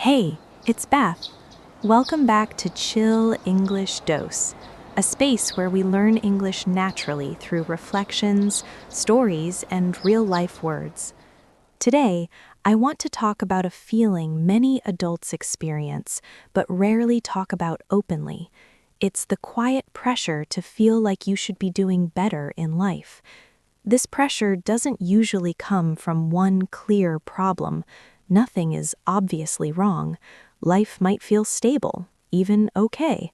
Hey, it's Beth. Welcome back to Chill English Dose, a space where we learn English naturally through reflections, stories, and real life words. Today, I want to talk about a feeling many adults experience, but rarely talk about openly. It's the quiet pressure to feel like you should be doing better in life. This pressure doesn't usually come from one clear problem. Nothing is obviously wrong. Life might feel stable, even okay.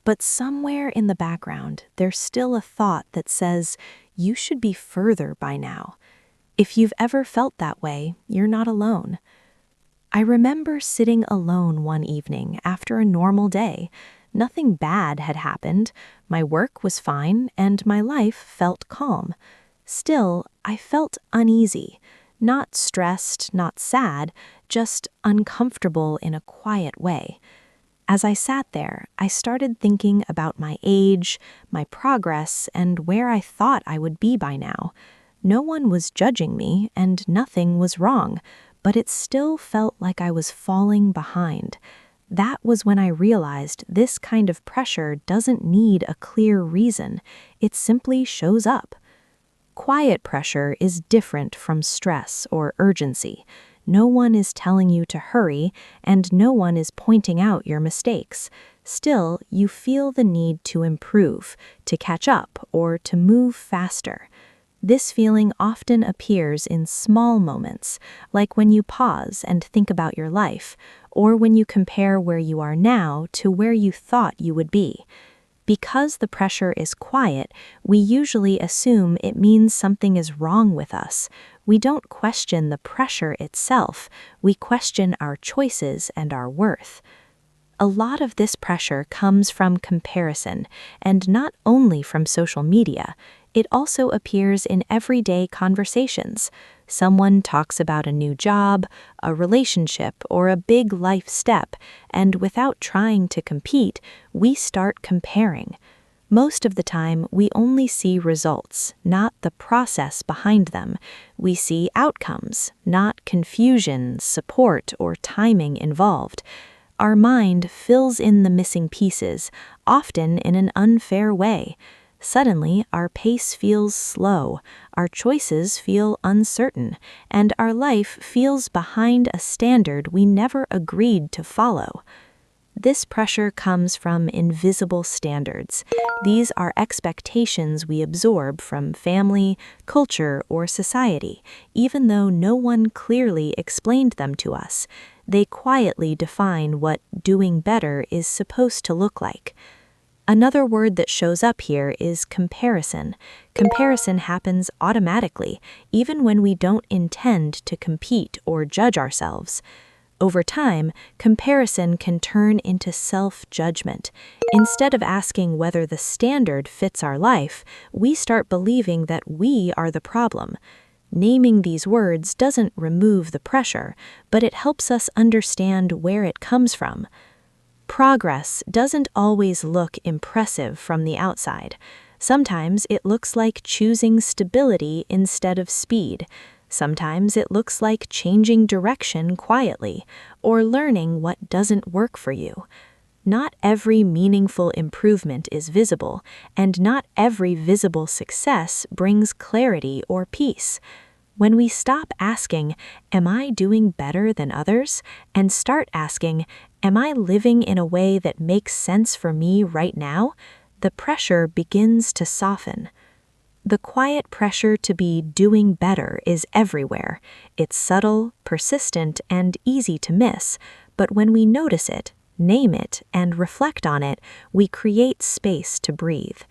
But somewhere in the background, there's still a thought that says, you should be further by now. If you've ever felt that way, you're not alone. I remember sitting alone one evening after a normal day. Nothing bad had happened. My work was fine, and my life felt calm. Still, I felt uneasy. Not stressed, not sad, just uncomfortable in a quiet way. As I sat there, I started thinking about my age, my progress, and where I thought I would be by now. No one was judging me, and nothing was wrong, but it still felt like I was falling behind. That was when I realized this kind of pressure doesn't need a clear reason. It simply shows up. Quiet pressure is different from stress or urgency. No one is telling you to hurry, and no one is pointing out your mistakes. Still, you feel the need to improve, to catch up, or to move faster. This feeling often appears in small moments, like when you pause and think about your life, or when you compare where you are now to where you thought you would be. Because the pressure is quiet, we usually assume it means something is wrong with us. We don't question the pressure itself, we question our choices and our worth. A lot of this pressure comes from comparison, and not only from social media. It also appears in everyday conversations. Someone talks about a new job, a relationship, or a big life step, and without trying to compete, we start comparing. Most of the time, we only see results, not the process behind them. We see outcomes, not confusion, support, or timing involved. Our mind fills in the missing pieces, often in an unfair way. Suddenly, our pace feels slow, our choices feel uncertain, and our life feels behind a standard we never agreed to follow. This pressure comes from invisible standards. These are expectations we absorb from family, culture, or society, even though no one clearly explained them to us. They quietly define what doing better is supposed to look like. Another word that shows up here is comparison. Comparison happens automatically, even when we don't intend to compete or judge ourselves. Over time, comparison can turn into self-judgment. Instead of asking whether the standard fits our life, we start believing that we are the problem. Naming these words doesn't remove the pressure, but it helps us understand where it comes from. Progress doesn't always look impressive from the outside. Sometimes it looks like choosing stability instead of speed. Sometimes it looks like changing direction quietly, or learning what doesn't work for you. Not every meaningful improvement is visible, and not every visible success brings clarity or peace. When we stop asking, "Am I doing better than others?" and start asking, "Am I living in a way that makes sense for me right now?" the pressure begins to soften. The quiet pressure to be doing better is everywhere. It's subtle, persistent, and easy to miss, but when we notice it, name it, and reflect on it, we create space to breathe.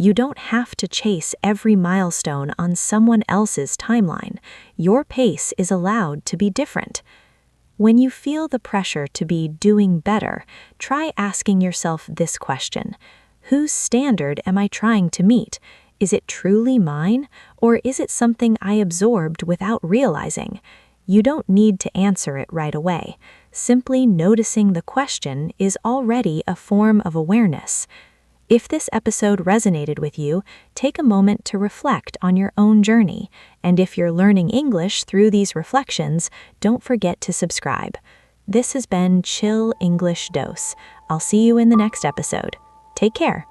You don't have to chase every milestone on someone else's timeline. Your pace is allowed to be different. When you feel the pressure to be doing better, try asking yourself this question: whose standard am I trying to meet? Is it truly mine, or is it something I absorbed without realizing? You don't need to answer it right away. Simply noticing the question is already a form of awareness. If this episode resonated with you, take a moment to reflect on your own journey. And if you're learning English through these reflections, don't forget to subscribe. This has been Chill English Dose. I'll see you in the next episode. Take care.